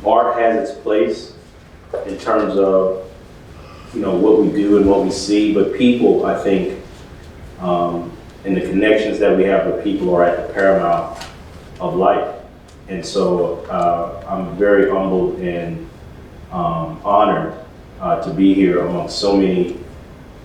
art has its place in terms of, what we do and what we see, but people, I think, and the connections that we have with people are at the paramount of life. And so I'm very humbled and honored to be here among so many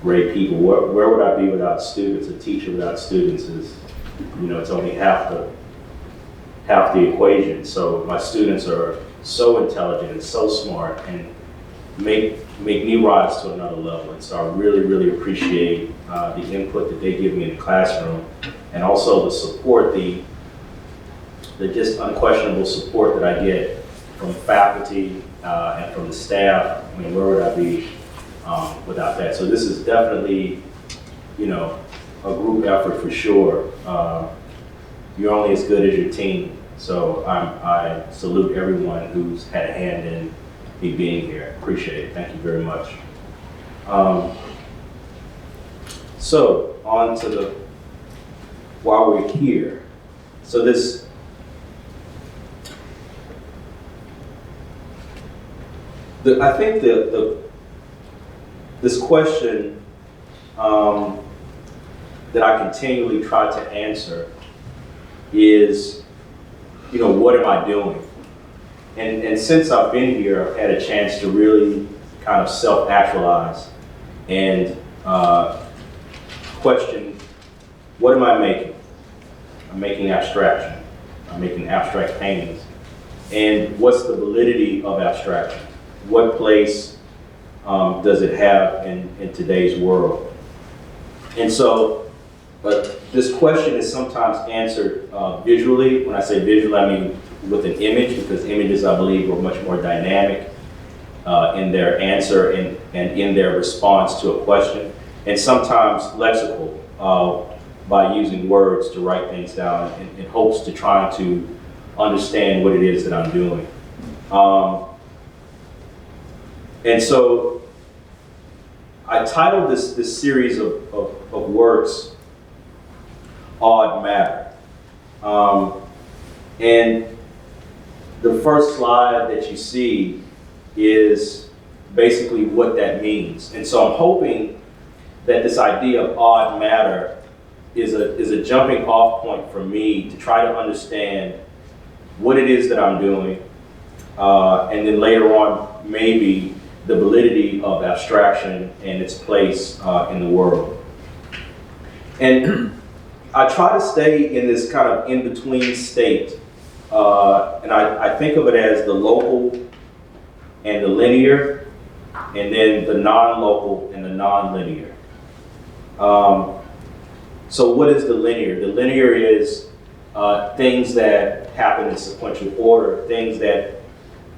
great people. Where would I be without students? A teacher without students is, it's only half the equation. So my students are so intelligent and so smart and make me rise to another level. And so I really, really appreciate the input that they give me in the classroom, and also the support, the just unquestionable support that I get from faculty and from the staff. I mean, where would I be without that? So this is definitely, a group effort for sure. You're only as good as your team. So I salute everyone who's had a hand in me being here. Appreciate it. Thank you very much. So on to while we're here. So this, I think this question that I continually try to answer is, what am I doing? And since I've been here, I've had a chance to really kind of self-actualize and question, what am I making? I'm making abstraction. I'm making abstract paintings. And what's the validity of abstraction? What place does it have in today's world? And so this question is sometimes answered visually. When I say visual, I mean with an image, because images, I believe, are much more dynamic in their answer and in their response to a question, and sometimes lexical, by using words to write things down in hopes to try to understand what it is that I'm doing. And so I titled this series of works Odd Matter. And the first slide that you see is basically what that means. And so I'm hoping that this idea of odd matter is a jumping off point for me to try to understand what it is that I'm doing, and then later on, maybe the validity of abstraction and its place in the world. And I try to stay in this kind of in-between state, and I think of it as the local and the linear, and then the non-local and the non-linear. So what is the linear? The linear is things that happen in sequential order, things that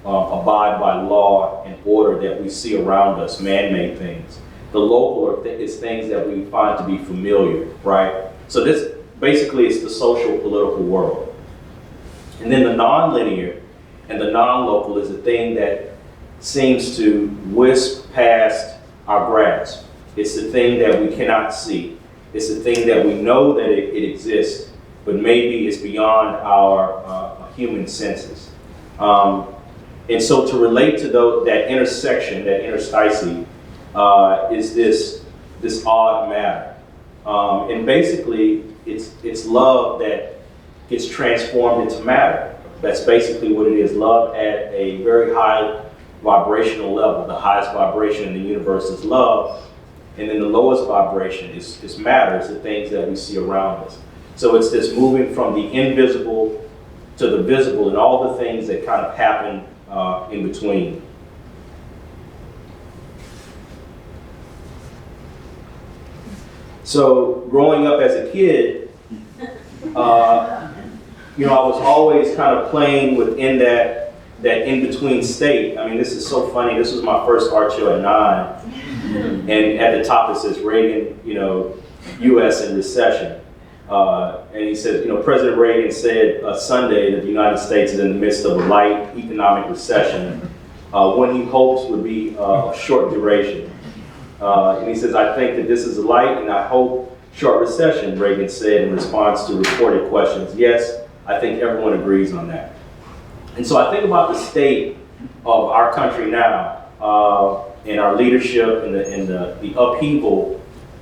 abide by law and order that we see around us, man-made things. The local is things that we find to be familiar, right? So this basically is the social political world. And then the non-linear and the non-local is the thing that seems to wisp past our grasp. It's the thing that we cannot see. It's the thing that we know that it exists, but maybe it's beyond our human senses. And so to relate to that intersection, that interstice, is this odd matter. And basically, it's love that gets transformed into matter. That's basically what it is. Love at a very high vibrational level. The highest vibration in the universe is love. And then the lowest vibration is matter. It's the things that we see around us. So it's this moving from the invisible to the visible and all the things that kind of happen in between. So growing up as a kid, I was always kind of playing within that in-between state. I mean, this is so funny. This was my first art show at 9. And at the top it says Reagan, U.S. in recession. And he says, President Reagan said Sunday that the United States is in the midst of a light economic recession, when he hopes would be of short duration. And he says, I think that this is a light and I hope short recession, Reagan said in response to reported questions. Yes, I think everyone agrees on that. And so I think about the state of our country now, and our leadership and the upheaval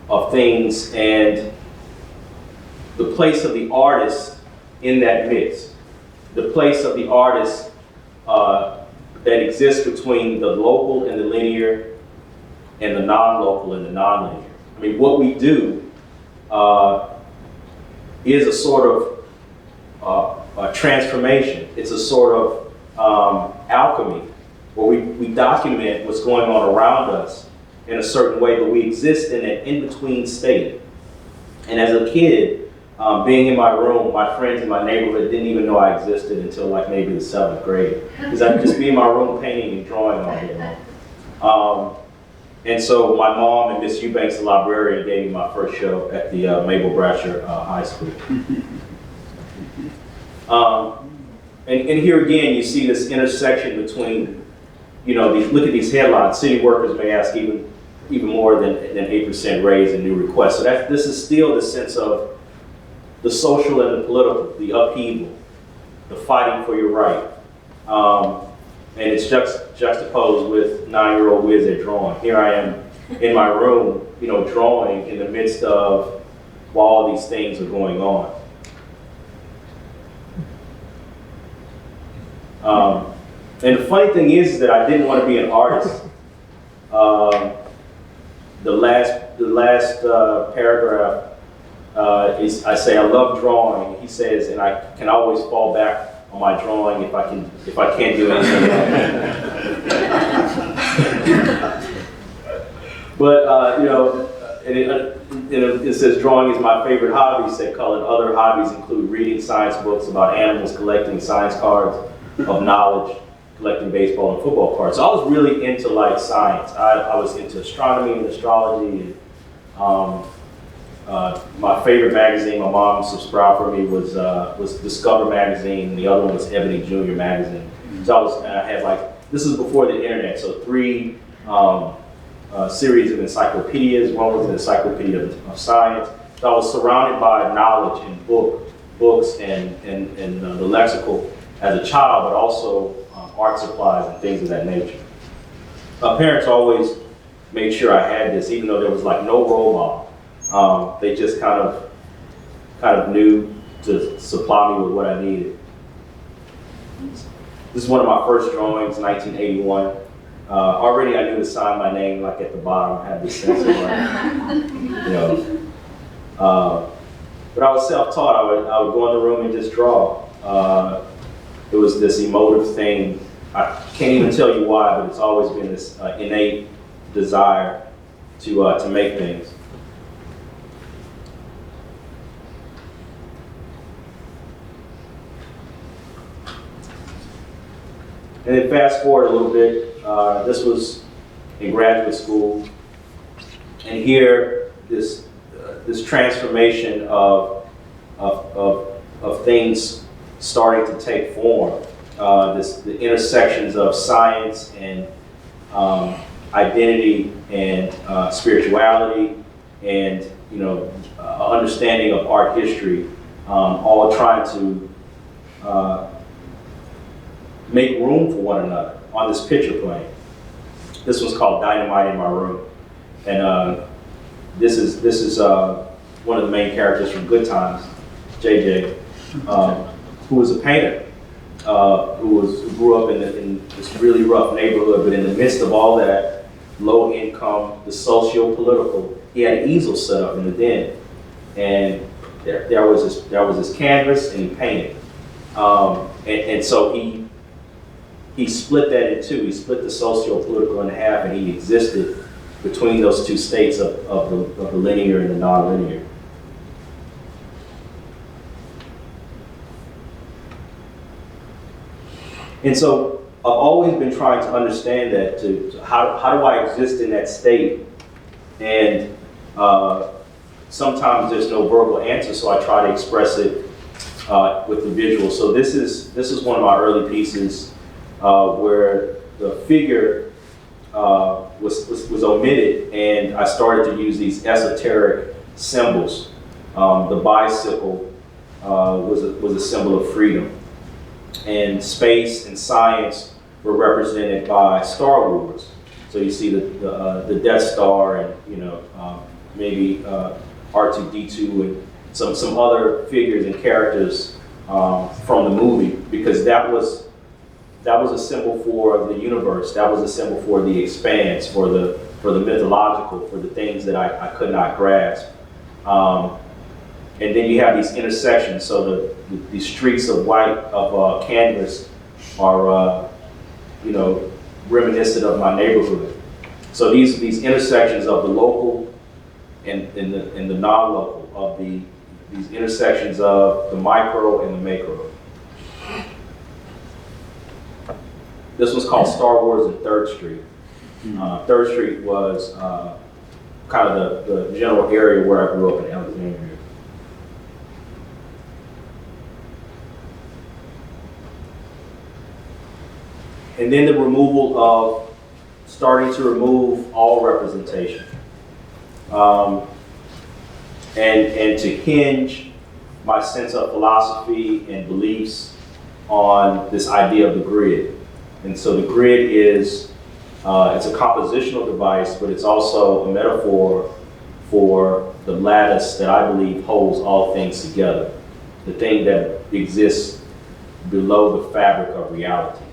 of things and the place of the artist in that midst, the place of the artist that exists between the local and the linear and the non-local and the non-linear. I mean, what we do is a sort of a transformation. It's a sort of alchemy where we document what's going on around us in a certain way, but we exist in an in-between state. And as a kid, being in my room, my friends in my neighborhood didn't even know I existed until like maybe the 7th grade. Because I'd just be in my room painting and drawing all day long. And so my mom and Miss Eubanks, the librarian, gave me my first show at the Mabel Brasher High School. And here again, you see this intersection between, look at these headlines. City workers may ask even more than 8% raise in new requests. So this is still the sense of the social and the political, the upheaval, the fighting for your right. And it's juxtaposed with 9-year-old Wiz at drawing. Here I am in my room, drawing in the midst of while all these things are going on. And the funny thing is that I didn't want to be an artist. The last paragraph is, I say, I love drawing. He says, and I can always fall back on my drawing if I can't do anything else. But it says drawing is my favorite hobby, said Cullen. Other hobbies include reading science books about animals, collecting science cards of knowledge, collecting baseball and football cards. So I was really into like science. I was into astronomy and astrology. And, my favorite magazine my mom subscribed for me was Discover magazine. The other one was Ebony Junior magazine. So I had like, this is before the internet, so 3 series of encyclopedias. One was an encyclopedia of science. So I was surrounded by knowledge and books and the lexical as a child, but also art supplies and things of that nature. My parents always made sure I had this, even though there was like no role model. They just kind of knew to supply me with what I needed. This is one of my first drawings, 1981. Already I knew to sign my name like at the bottom. I had this sense of like, but I was self-taught. I would go in the room and just draw. It was this emotive thing. I can't even tell you why, but it's always been this innate desire to make things. And then fast forward a little bit, this was in graduate school, and here this transformation of things starting to take form. The intersections of science and identity and spirituality and understanding of art history, all trying to make room for one another on this picture plane. This one's called Dynamite in My Room, and this is one of the main characters from Good Times, JJ, who was a painter, who grew up in this really rough neighborhood, but in the midst of all that low income, the socio-political, he had an easel set up in the den, and there was this canvas, and he painted, and so he split that in two. He split the socio-political in half, and he existed between those two states of the linear and the non-linear. And so I've always been trying to understand that, how do I exist in that state? And sometimes there's no verbal answer, so I try to express it with the visual. So this is one of my early pieces where the figure was omitted, and I started to use these esoteric symbols. The bicycle was a symbol of freedom. And space and science were represented by Star Wars. So you see the Death Star and maybe R2-D2 and some other figures and characters from the movie, because that was a symbol for the universe. That was a symbol for the expanse, for the mythological, for the things that I could not grasp. And then you have these intersections. So the streaks of white of canvas are reminiscent of my neighborhood. So these intersections of the local and the non-local, of these intersections of the micro and the macro. This was called Star Wars and 3rd Street. 3rd Street was kind of the general area where I grew up in Alexandria. And then the removal of, starting to remove all representation. And to hinge my sense of philosophy and beliefs on this idea of the grid. And so the grid is, it's a compositional device, but it's also a metaphor for the lattice that I believe holds all things together. The thing that exists below the fabric of reality.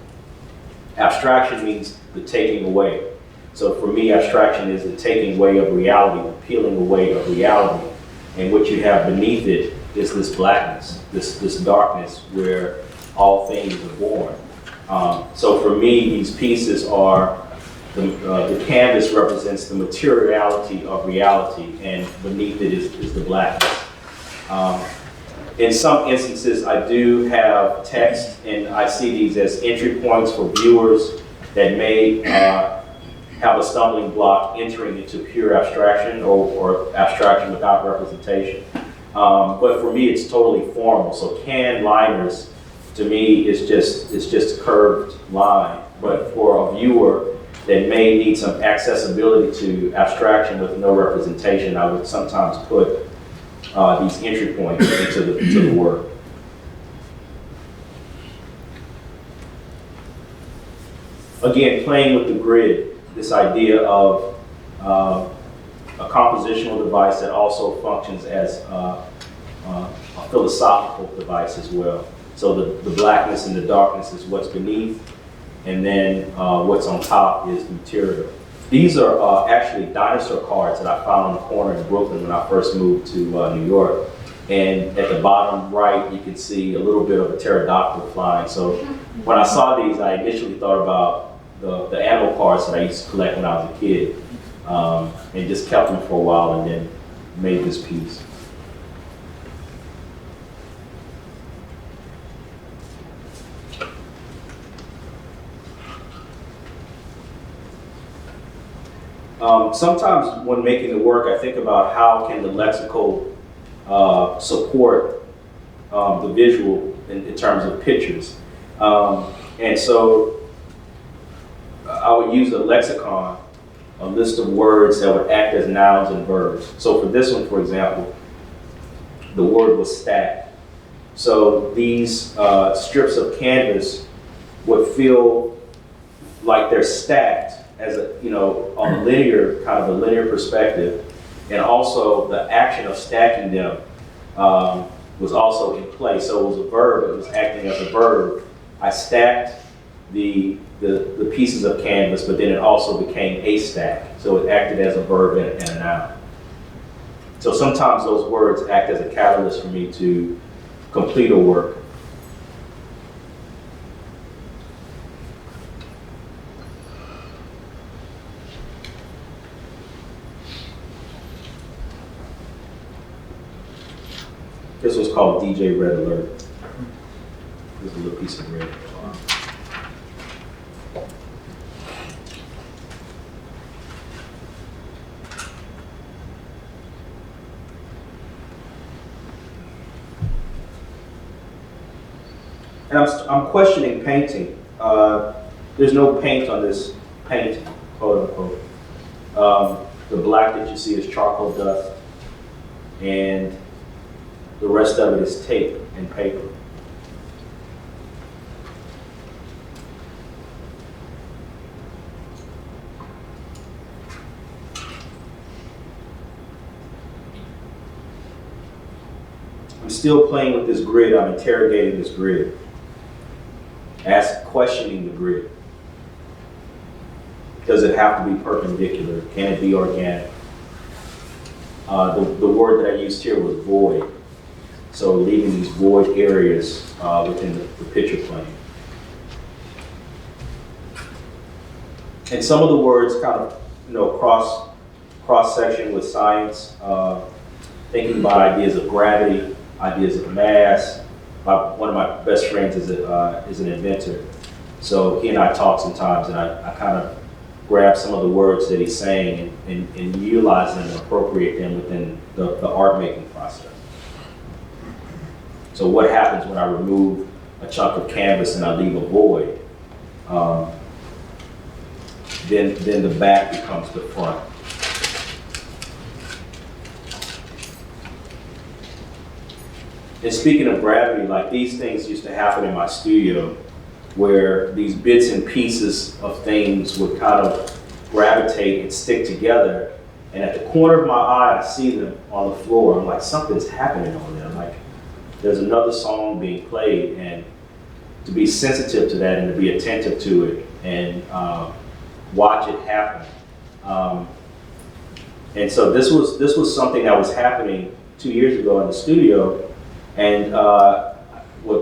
Abstraction means the taking away. So for me, abstraction is the taking away of reality, the peeling away of reality. And what you have beneath it is this blackness, this darkness where all things are born. So for me, these pieces are, the canvas represents the materiality of reality, and beneath it is the blackness. In some instances, I do have text, and I see these as entry points for viewers that may have a stumbling block entering into pure abstraction or abstraction without representation. But for me, it's totally formal. So can liners, to me, is just a curved line. But for a viewer that may need some accessibility to abstraction with no representation, I would sometimes put these entry points into the work. Again, playing with the grid, this idea of a compositional device that also functions as a philosophical device as well. So the blackness and the darkness is what's beneath, and then what's on top is the material. These are actually dinosaur cards that I found on the corner in Brooklyn when I first moved to New York. And at the bottom right, you can see a little bit of a pterodactyl flying. So when I saw these, I initially thought about the animal cards that I used to collect when I was a kid, and just kept them for a while and then made this piece. Sometimes when making the work, I think about how can the lexical support the visual in terms of pictures. And so I would use a lexicon, a list of words that would act as nouns and verbs. So for this one, for example, the word was stacked. So these strips of canvas would feel like they're stacked as a, on a linear, kind of a linear perspective. And also the action of stacking them was also in play. So it was a verb, it was acting as a verb. I stacked the pieces of canvas, but then it also became a stack. So it acted as a verb and a noun. So sometimes those words act as a catalyst for me to complete a work. This was called DJ Red Alert. There's a little piece of red. And I'm questioning painting. There's no paint on this painting, quote unquote. The black that you see is charcoal dust, and the rest of it is tape and paper. still playing with this grid. I'm interrogating this grid, questioning the grid. Does it have to be perpendicular? Can it be organic? The word that I used here was void. So leaving these void areas within the picture plane. And some of the words kind of, cross section with science, thinking about ideas of gravity, ideas of mass. One of my best friends is an inventor. So he and I talk sometimes, and I kind of grab some of the words that he's saying and utilize them and appropriate them within the art making process. So what happens when I remove a chunk of canvas and I leave a void? Then the back becomes the front. And speaking of gravity, like these things used to happen in my studio, where these bits and pieces of things would kind of gravitate and stick together. And at the corner of my eye, I see them on the floor. I'm like, something's happening over there. Like, there's another song being played, and to be sensitive to that and to be attentive to it and watch it happen. And so this was something that was happening 2 years ago in the studio, and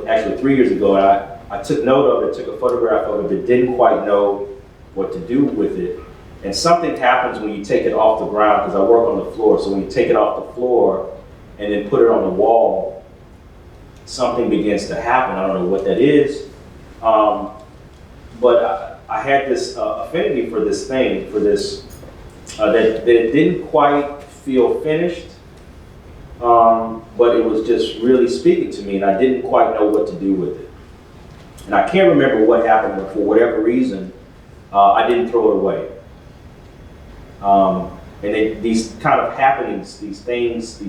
actually 3 years ago, and I took note of it, took a photograph of it, but didn't quite know what to do with it. And something happens when you take it off the ground, because I work on the floor, so when you take it off the floor and then put it on the wall, something begins to happen. I don't know what that is, but I had this affinity for this thing, that it didn't quite feel finished, but it was just really speaking to me, and I didn't quite know what to do with it. And I can't remember what happened, but for whatever reason, I didn't throw it away. And these kind of happenings, these things,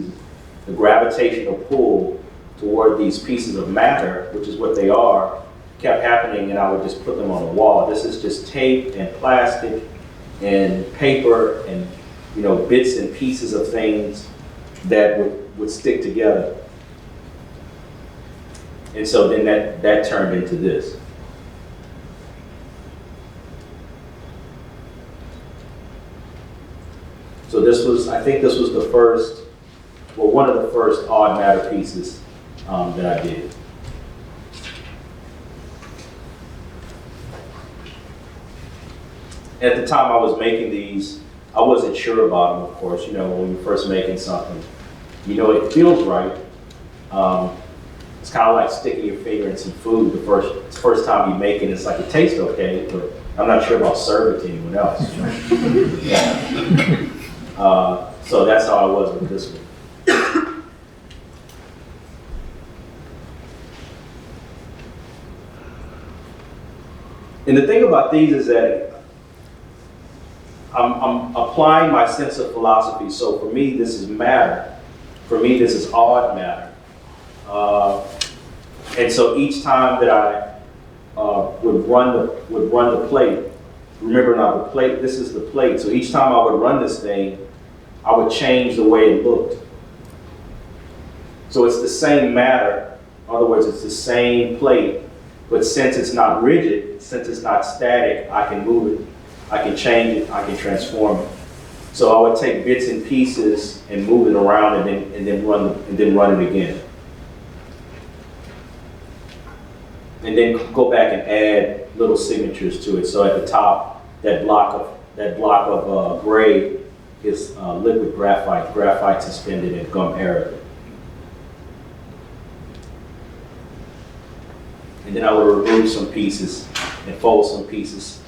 the gravitational pull toward these pieces of matter, which is what they are, kept happening, and I would just put them on the wall. This is just tape and plastic and paper and bits and pieces of things that would stick together. And so then that turned into this. So I think this was one of the first odd matter pieces that I did. At the time I was making these, I wasn't sure about them, of course. When you're first making something, it feels right. It's kind of like sticking your finger in some food the first time you make it. It's like, it tastes okay, but I'm not sure about serving it to anyone else. Yeah. So that's how I was with this one. And the thing about these is that I'm applying my sense of philosophy. So for me, this is matter. For me, this is odd matter. And so each time that I would run the plate, remember now the plate, this is the plate. So each time I would run this thing, I would change the way it looked. So it's the same matter. In other words, it's the same plate, but since it's not rigid, since it's not static, I can move it, I can change it, I can transform it. So I would take bits and pieces and move it around and then run it again. And then go back and add little signatures to it. So at the top, that block of gray is liquid graphite suspended in gum arabic. And then I would remove some pieces and fold some pieces.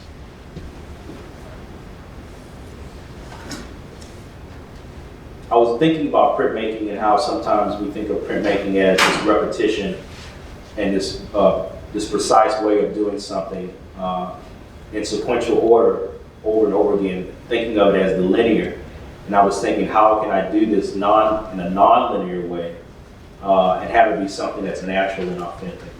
I was thinking about printmaking and how sometimes we think of printmaking as this repetition and this precise way of doing something in sequential order over and over again, thinking of it as the linear. And I was thinking, how can I do this in a non-linear way and have it be something that's natural and authentic?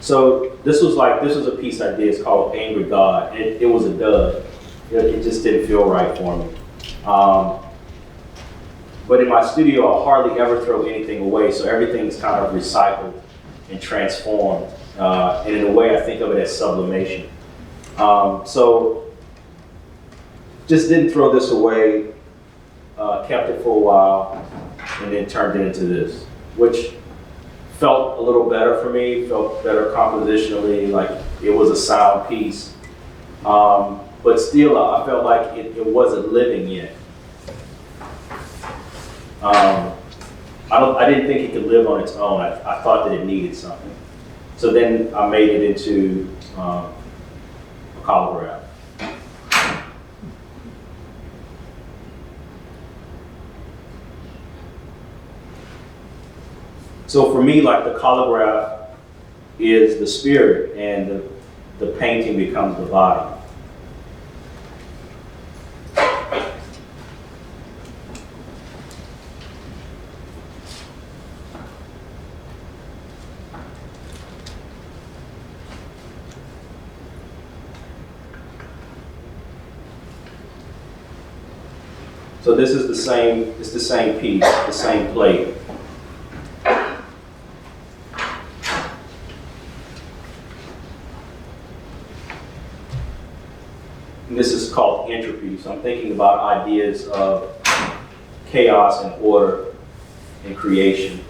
So this was a piece I did. It's called Angry God. And it was a dud. It just didn't feel right for me. But in my studio, I hardly ever throw anything away. So everything's kind of recycled and transformed. And in a way, I think of it as sublimation. So just didn't throw this away, kept it for a while, and then turned it into this, which felt a little better for me, felt better compositionally, like it was a sound piece. But still, I felt like it wasn't living yet. I didn't think it could live on its own. I thought that it needed something. So then I made it into a collagraph. So for me, like, the collagraph is the spirit, and the painting becomes the body. So this is it's the same piece, the same plate. And this is called entropy. So I'm thinking about ideas of chaos and order and creation.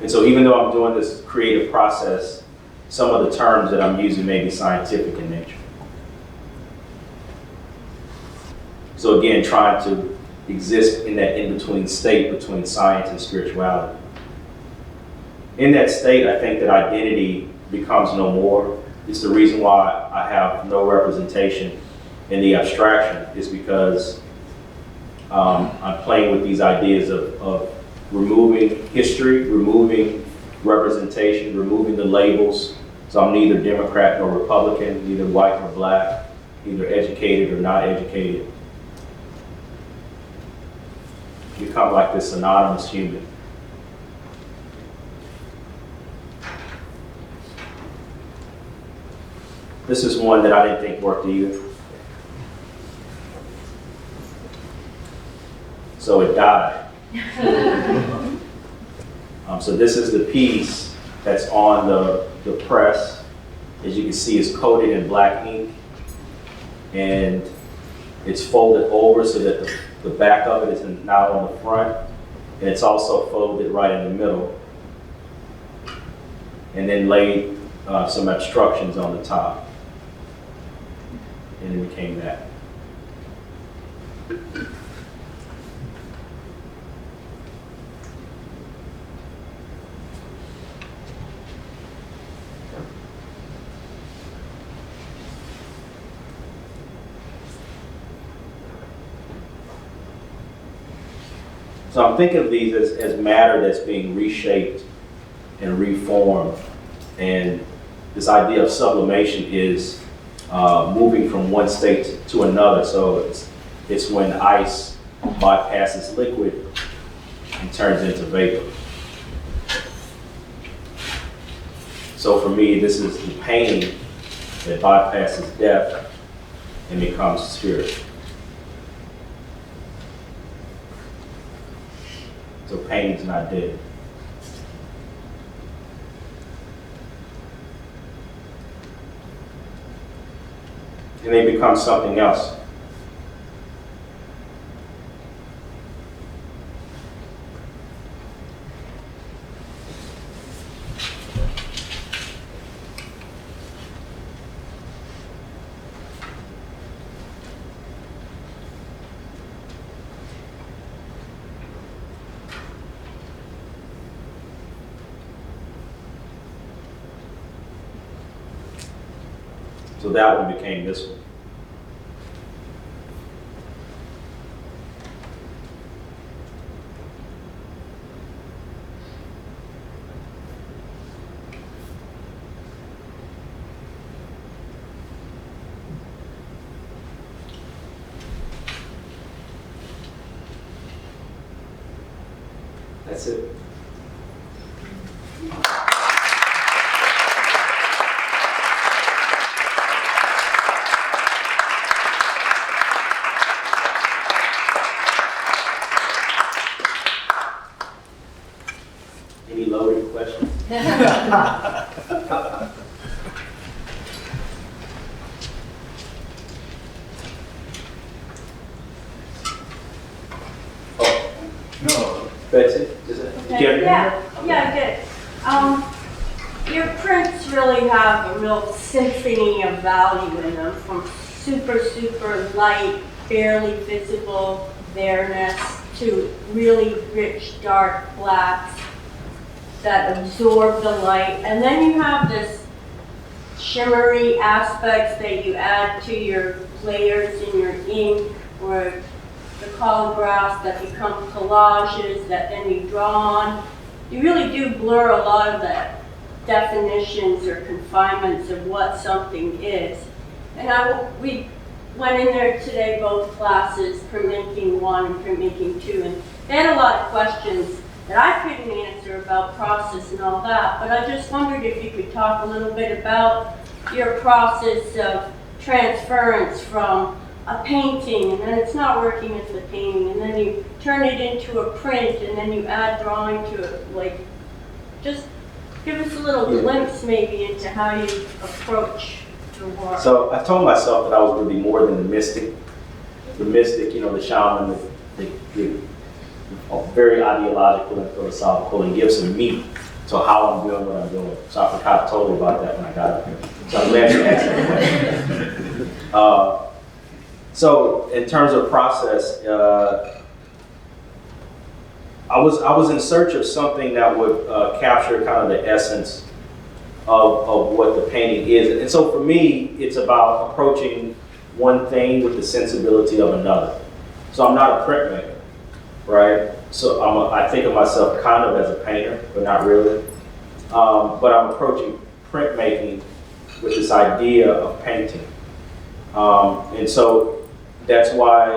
And so even though I'm doing this creative process, some of the terms that I'm using may be scientific in nature. So again, trying to exist in that in-between state between science and spirituality. In that state, I think that identity becomes no more. It's the reason why I have no representation in the abstraction, is because I'm playing with these ideas of removing history, removing representation, removing the labels. So I'm neither Democrat nor Republican, neither white nor black, either educated or not educated. Become like this anonymous human. This is one that I didn't think worked either. So it died. So this is the piece that's on the press. As you can see, it's coated in black ink, and it's folded over so that the back of it is now on the front, and it's also folded right in the middle, and then laid some obstructions on the top, and it became that. So I'm thinking of these as matter that's being reshaped and reformed. And this idea of sublimation is moving from one state to another. So it's when ice bypasses liquid and turns into vapor. So for me, this is the painting that bypasses death and becomes spirit. So painting's not dead. And they become something else. So that one became this one. That's it. Betsy, is it? Okay. Yeah, I did. Your prints really have a real symphony of value in them, from super, super light, barely visible bareness to really rich, dark blacks that absorb the light. And then you have this shimmery aspects that you add to your layers in your ink, or the collagraphs that become collages that then you draw on. You really do blur a lot of the definitions or confinements of what something is. And we went in there today, both classes, printmaking 1 and printmaking 2, and they had a lot of questions that I couldn't answer about process and all that, but I just wondered if you could talk a little bit about your process of transference from a painting, and then it's not working as the painting, and then you turn it into a print, and then you add drawing to it. Like, just give us a little glimpse maybe into how you approach your work. So I told myself that I was going to be more than the mystic, you know, the shaman, the very ideological and philosophical, and give some meat to how I'm doing what I'm doing. So I forgot totally about that when I got up here. So I'm glad you asked that question. So in terms of process, I was in search of something that would capture kind of the essence of what the painting is. And so for me, it's about approaching one thing with the sensibility of another. So I'm not a printmaker, right? So I think of myself kind of as a painter, but not really. But I'm approaching printmaking with this idea of painting. And so that's why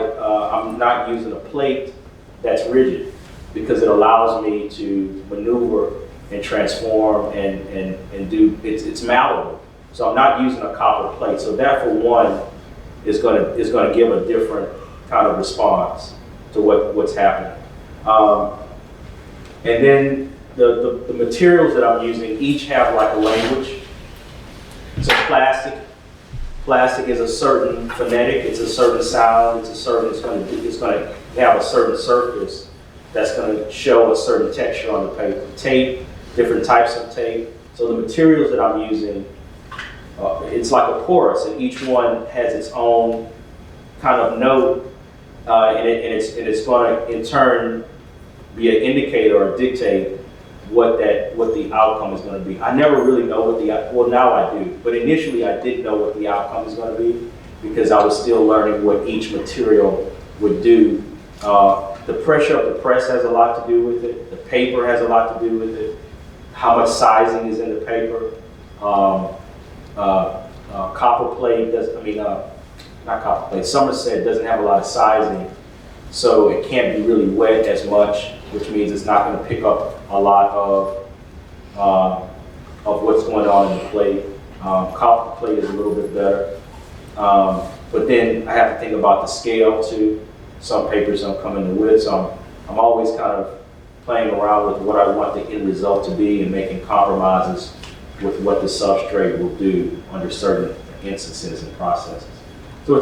I'm not using a plate that's rigid, because it allows me to maneuver and transform and do, it's malleable. So I'm not using a copper plate. So that, for one, is going to give a different kind of response to what's happening. And then the materials that I'm using each have like a language. So plastic is a certain phonetic, it's a certain sound, it's going to have a certain surface that's going to show a certain texture on the paper. Tape, different types of tape. So the materials that I'm using, it's like a chorus, and each one has its own kind of note, and it's going to in turn be an indicator or dictate what the outcome is going to be. I never really know well, now I do, but initially I didn't know what the outcome is going to be, because I was still learning what each material would do. The pressure of the press has a lot to do with it. The paper has a lot to do with it. How much sizing is in the paper. Copper plate not copper plate, Somerset doesn't have a lot of sizing, so it can't be really wet as much, which means it's not going to pick up a lot of what's going on in the plate. Copper plate is a little bit better. But then I have to think about the scale too. Some papers don't come in the width, so I'm always kind of playing around with what I want the end result to be and making compromises with what the substrate will do under certain instances and processes. So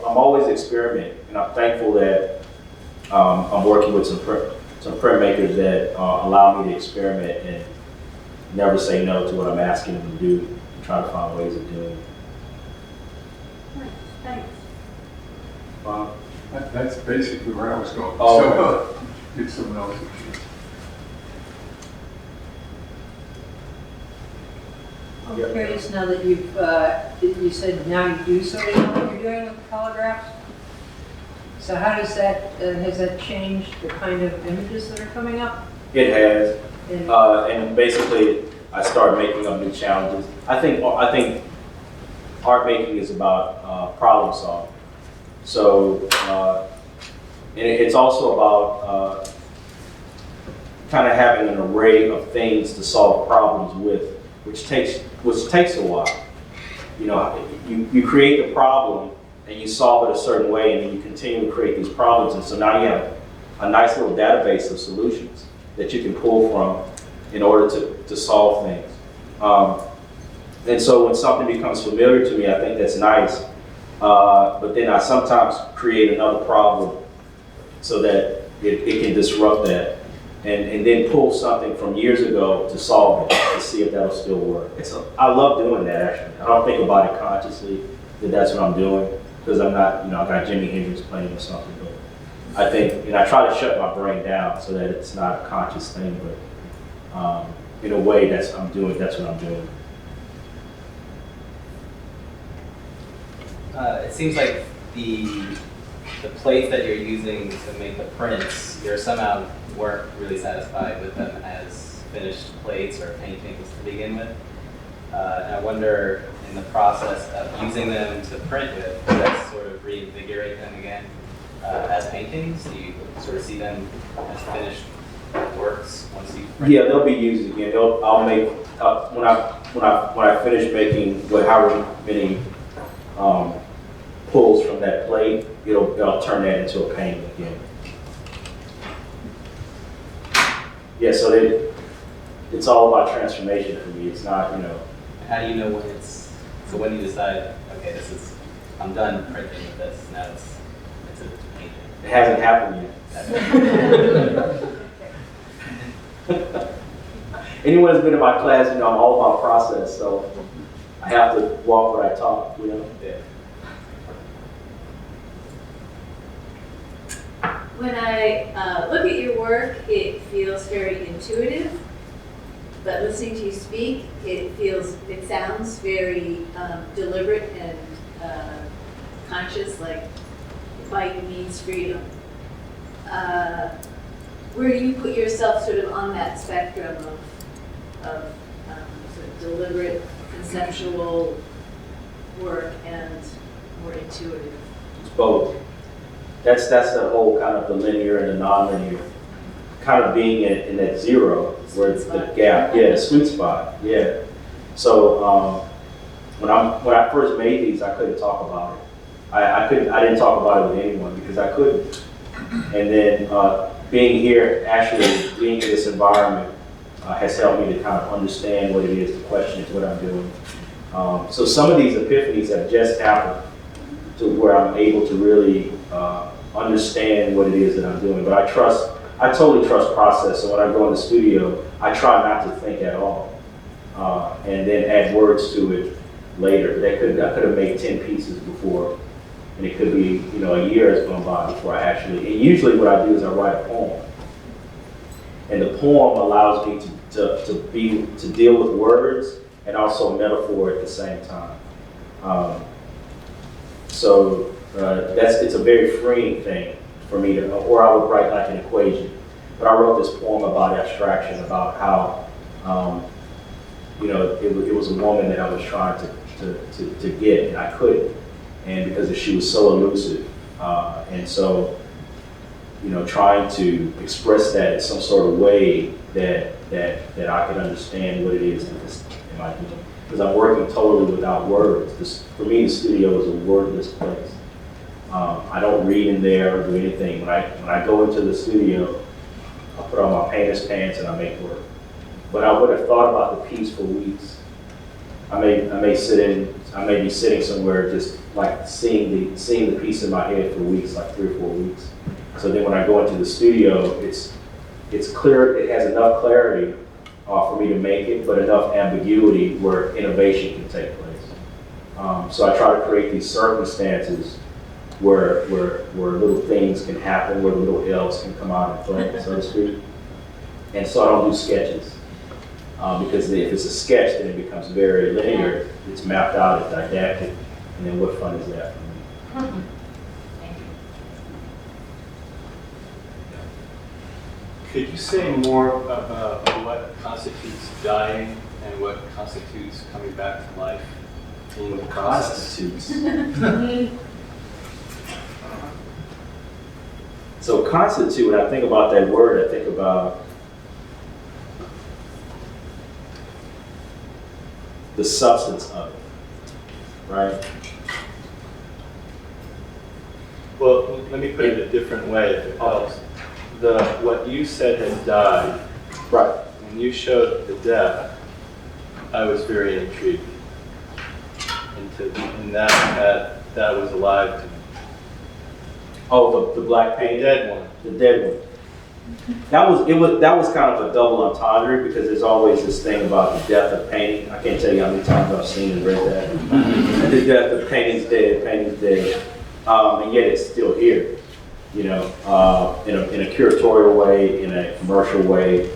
I'm always experimenting, and I'm thankful that I'm working with some printmakers that allow me to experiment and never say no to what I'm asking them to do, and try to find ways of doing it. Thanks. That's basically where I was going. Oh, so, get someone else. I'm curious now that you said now you do sort of know what you're doing with collagraphs. So how does that, has that changed the kind of images that are coming up? It has. And basically, I started making up new challenges. I think art making is about problem solving. So, and it's also about kind of having an array of things to solve problems with, which takes a while. You know, you create the problem and you solve it a certain way, and then you continue to create these problems, and so now you have a nice little database of solutions that you can pull from in order to solve things. And so when something becomes familiar to me, I think that's nice. But then I sometimes create another problem so that it can disrupt that. And then pull something from years ago to solve it, to see if that'll still work. I love doing that, actually. I don't think about it consciously, that that's what I'm doing, because I'm not, I got Jimi Hendrix playing or something, but I think, I try to shut my brain down so that it's not a conscious thing, but in a way that's what I'm doing. It seems like the plates that you're using to make the prints, you're somehow weren't really satisfied with them as finished plates or paintings to begin with. And I wonder, in the process of using them to print with, does that sort of reinvigorate them again as paintings? Do you sort of see them as finished works once you print? Yeah, they'll be used again. I'll make when I finish making however many pulls from that plate, I'll turn that into a painting again. Yeah, so it's all about transformation for me. It's not, How do you know when so when you decide, okay, I'm done printing with this, now it's a painting? It hasn't happened yet. Anyone who's been in my class, I'm all about process, so I have to walk what I talk, Yeah. When I look at your work, it feels very intuitive, but listening to you speak, it sounds very deliberate and conscious, like fight means freedom. Where do you put yourself sort of on that spectrum of sort of deliberate, conceptual work and more intuitive? It's both. That's the whole kind of the linear and the non-linear, kind of being in that zero where it's the gap. Yeah, the sweet spot. Yeah. So when I first made these, I couldn't talk about it. I didn't talk about it with anyone because I couldn't. And then being here, actually being in this environment, has helped me to kind of understand what it is, to question what I'm doing. So some of these epiphanies have just happened to where I'm able to really understand what it is that I'm doing. But I totally trust process. So when I go in the studio, I try not to think at all, and then add words to it later. I could have made 10 pieces before, and it could be a year has gone by before I actually. And usually what I do is I write a poem, and the poem allows me to deal with words and also metaphor at the same time. So it's a very freeing thing for me to, or I would write like an equation. But I wrote this poem about abstraction, about how, it was a woman that I was trying to get, and I couldn't, and because she was so elusive, and so, trying to express that in some sort of way that I could understand what it is that am I doing. Because I'm working totally without words. For me, the studio is a wordless place. I don't read in there or do anything. When I go into the studio, I put on my painter's pants and I make work. But I would have thought about the piece for weeks. I may be sitting somewhere just like seeing the piece in my head for weeks, like 3 or 4 weeks. So then when I go into the studio, it's clear. It has enough clarity for me to make it, but enough ambiguity where innovation can take place. So I try to create these circumstances where little things can happen, where the little elves can come out and play, so to speak. And so I don't do sketches. Because if it's a sketch, then it becomes very linear. It's mapped out, it's didactic, and then what fun is that for me? Could you say more about what constitutes dying and what constitutes coming back to life in the process? Constitutes. So constitute, when I think about that word, I think about the substance of it, right? Well, let me put it a different way if it helps. What you said has died. Right. When you showed the death, I was very intrigued. And that was alive to me. Oh, the black The paint? dead one. The dead one. That was kind of a double entendre because there's always this thing about the death of painting. I can't tell you how many times I've seen and read that. The death of painting's dead, painting's dead. And yet it's still here, you know, in a curatorial way, in a commercial way.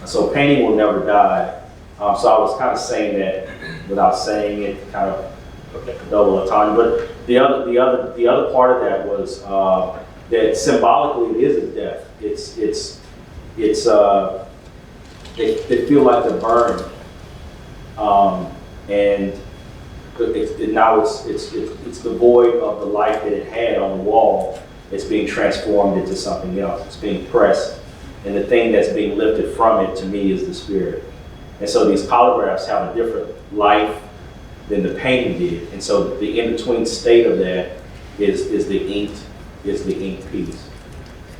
So painting will never die. So I was kind of saying that without saying it, kind of double entendre. But the other part of that was that symbolically it is a death. They feel like they're burned, and now it's the void of the life that it had on the wall. It's being transformed into something else. It's being pressed, and the thing that's being lifted from it, to me, is the spirit. And so these collagraphs have a different life than the painting did. And so the in-between state of that is the inked piece.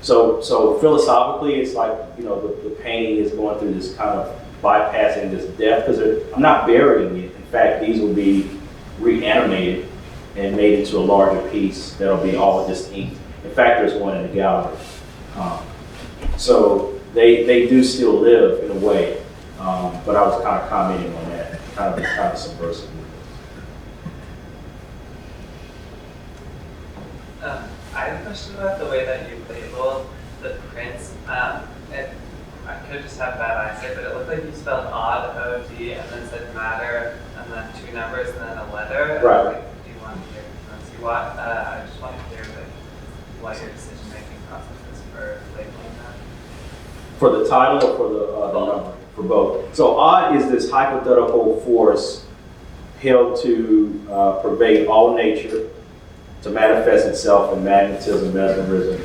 So philosophically, it's like, you know, the painting is going through this kind of bypassing this death, because I'm not burying it. In fact, these will be reanimated and made into a larger piece that'll be all just inked. In fact, there's one in the gallery. So they do still live in a way, but I was kind of commenting on that, kind of subversive. I have a question about the way that you labeled the prints. I could just have bad eyesight, but it looked like you spelled odd, O-D, and then said matter, and then two numbers, and then a letter. Right. Like, do you want to hear see what? I just want to hear what your decision-making process is for labeling that. For the title or for the number? For both. So odd is this hypothetical force held to pervade all nature, to manifest itself in magnetism, mesmerism,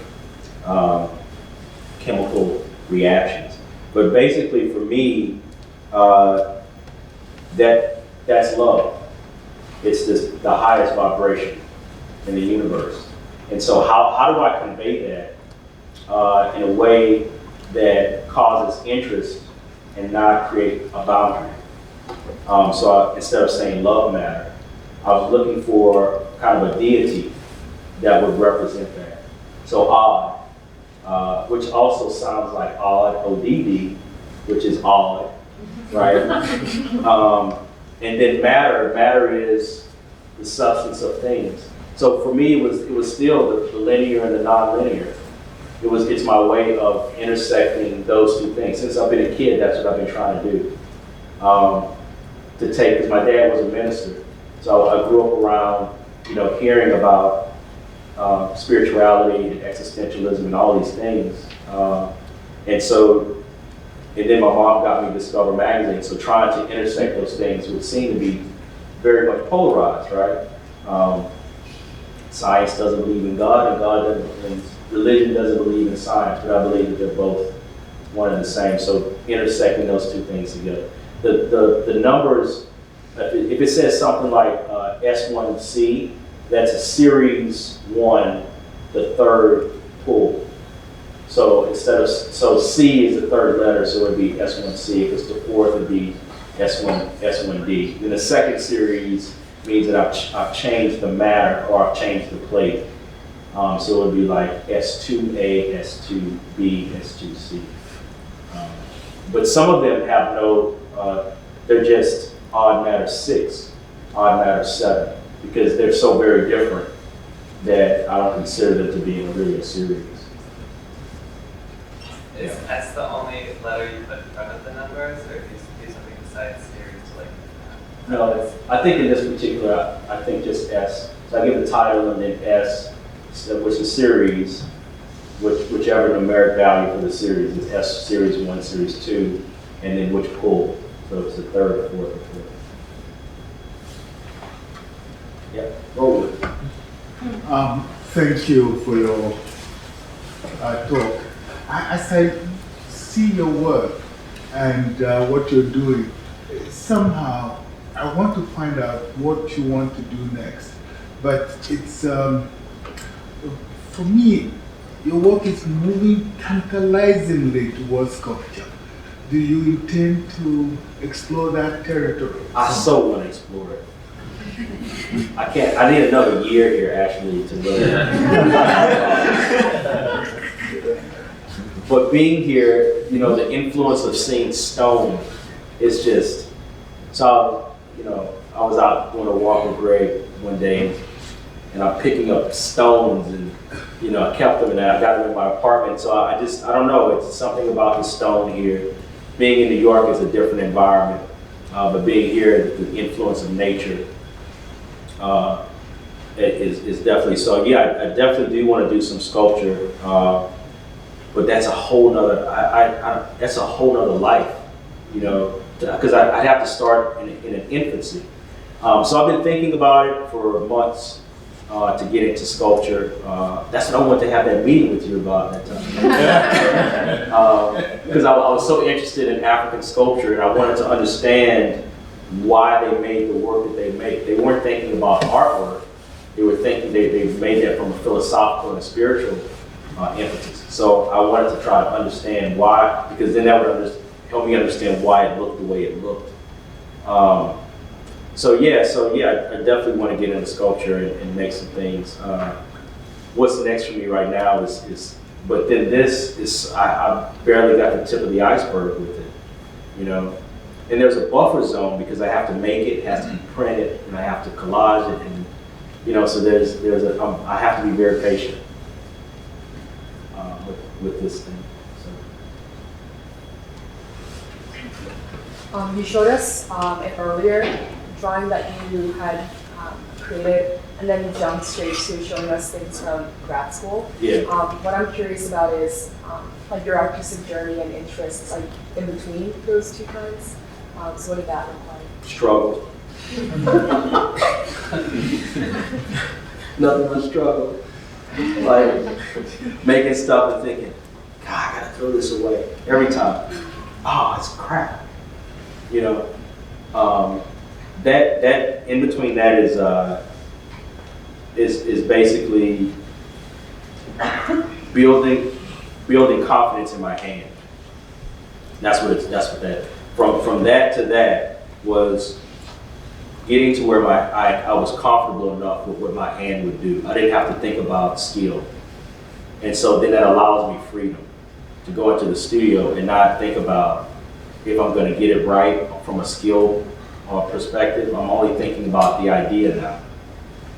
chemical reactions. But basically, for me, that's love. It's the highest vibration in the universe. And so how do I convey that in a way that causes interest and not create a boundary? So instead of saying love matter, I was looking for kind of a deity that would represent that. So odd, which also sounds like odd, O-D-D, which is odd, right? And then matter is the substance of things. So for me, it was still the linear and the non-linear. It's my way of intersecting those two things. Since I've been a kid, that's what I've been trying to do. To take, because my dad was a minister. So I grew up around, you know, hearing about spirituality and existentialism and all these things. And then my mom got me to Discover magazine. So trying to intersect those things would seem to be very much polarized, right? Science doesn't believe in God, and God doesn't, and religion doesn't believe in science, but I believe that they're both one and the same. So intersecting those two things together. The numbers, if it says something like S1C, that's a series 1, the third pull. So so C is the third letter, so it would be S1C. If it's the fourth, it would be S1D. Then the second series means that I've changed the matter, or I've changed the plate. So it would be like S2A, S2B, S2C. But some of them have no, they're just odd matter 6, odd matter 7, because they're so very different that I don't consider them to be really a series. Is S the only letter you put in front of the numbers, or do you do something besides series to like? No, I think in this particular, I think just S. So I give the title and then S, which is series, whichever numeric value for the series is S series 1, series 2, and then which pull. So it's the third, fourth, or fifth. Yeah, roll with it. Thank you for your talk. As I see your work and what you're doing, somehow I want to find out what you want to do next. But it's, for me, your work is moving tantalizingly towards sculpture. Do you intend to explore that territory? I so want to explore it. I need another year here actually to learn. But being here, you know, the influence of seeing stone is just, so, you know, I was out doing a walk with Greg one day and I'm picking up stones and, you know, I kept them and I got them in my apartment. So I don't know, it's something about the stone here. Being in New York is a different environment, but being here, the influence of nature is definitely, so yeah, I definitely do want to do some sculpture, but that's a whole nother, that's a whole nother life, you know, because I'd have to start in an infancy. So I've been thinking about it for months to get into sculpture. That's what I wanted to have that meeting with you about that time. Because I was so interested in African sculpture and I wanted to understand why they made the work that they make. They weren't thinking about artwork. They were thinking they made that from a philosophical and a spiritual impetus. So I wanted to try to understand why, because then that would help me understand why it looked the way it looked. So yeah, I definitely want to get into sculpture and make some things. What's next for me right now is but then this is, I barely got the tip of the iceberg with it, you know. And there's a buffer zone because I have to make it has to be printed, and I have to collage it, and you know, so I have to be very patient with this thing. So. You showed us an earlier drawing that you had created, and then you jumped straight to showing us things from grad school. Yeah. What I'm curious about is like your artistic journey and interests, like in between those two kinds. So what did that look like? Struggle. Nothing but struggle. Like making stuff and thinking, God, I gotta throw this away every time. Oh, it's crap. You know, that in between that is basically building confidence in my hand. That's what that. From that to that was getting to where I was comfortable enough with what my hand would do. I didn't have to think about skill. And so then that allows me freedom to go into the studio and not think about if I'm going to get it right from a skill perspective. I'm only thinking about the idea now.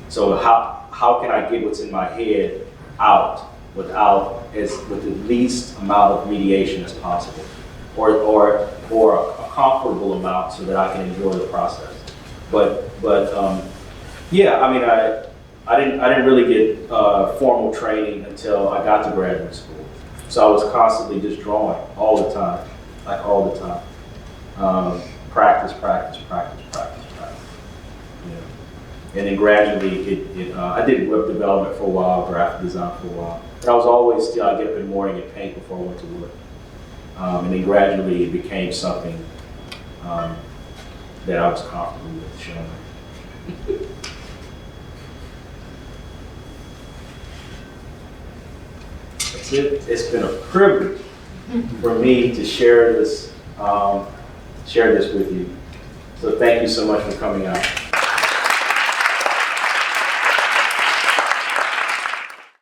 So how can I get what's in my head out with the least amount of mediation as possible, or a comfortable amount so that I can enjoy the process. But yeah, I mean, I didn't really get formal training until I got to graduate school. So I was constantly just drawing all the time, like all the time. Practice. Yeah. And then gradually, I did web development for a while, graphic design for a while. But I was always still, I'd get up in the morning and paint before I went to work. And then gradually it became something that I was comfortable with showing. That's it. It's been a privilege for me to share this with you. So thank you so much for coming out.